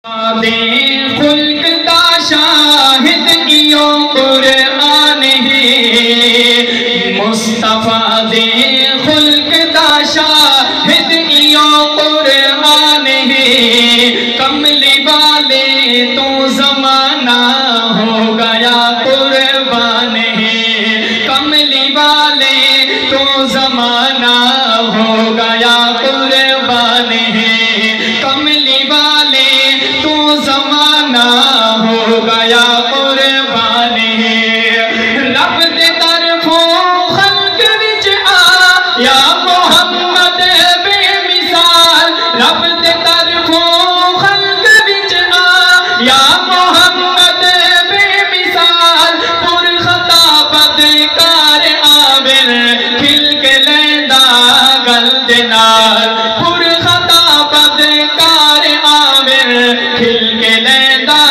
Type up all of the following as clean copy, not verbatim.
خلق کا شاہد کیوں قرآن ہے، مصطفیٰ دے خلق کا شاہد کیوں قرآن ہے، کملی والے تو زمانہ ہو گیا قربان ہے، کملی والے تو زمانہ ہو گیا قربان ہے، کملی والے تو زمانہ ہو گیا قربان ہے، رب دے طرفوں خلق وچ آ یا محمد بے مثال، رب دے طرفوں خلق وچ آ یا محمد بے مثال، پر خطا بدکار آور کھل کے لیندا گل دے نال، پر خطا بدکار آور کھل کے لیندا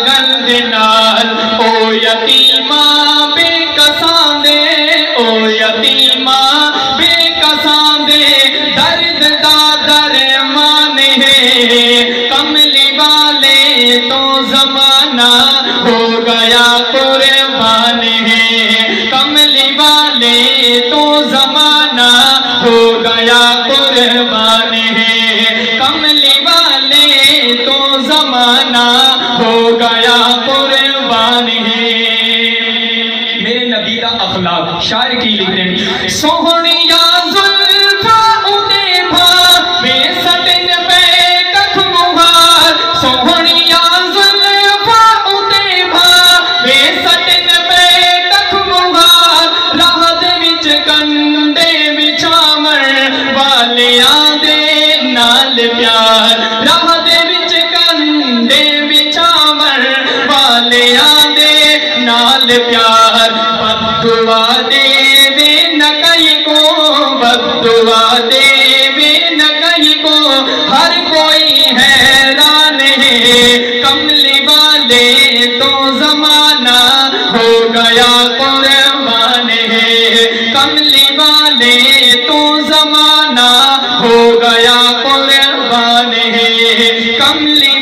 گل دے نال، او یتیماں بے کساں دے، او یتیماں بے کساں دے درد دا درمان ہے، کملی والے تو زمانہ ہو گیا قربان ہے، کملی والے تو زمانہ ہو گیا قربان ہے، کملی والے تو زمانہ ہو گیا قربان ہے۔ میرے نبی دا اخلاق شاعر کی لکھتے ہیں، سوہنیا زلفاں اُتے بھاوے سٹن پہ ککھ مہار، سوہنیا زلفاں اُتے بھاوے سٹن پہ ککھ مہار، راہ دے وچ کنڈے وچھاون والیاں دے نال پیار، راہ دے وچ کنڈے وچھاون والیاں دے نال پیار، بددعا دے وے نہ کہیں کو، بددعا دے وے نہ کہیں کو، ہر کوئی حیران ہے، کملی والے تو زمانہ ہو گیا قربان ہے، کملی والے تو زمانہ ہو گیا قربان ہے، کملی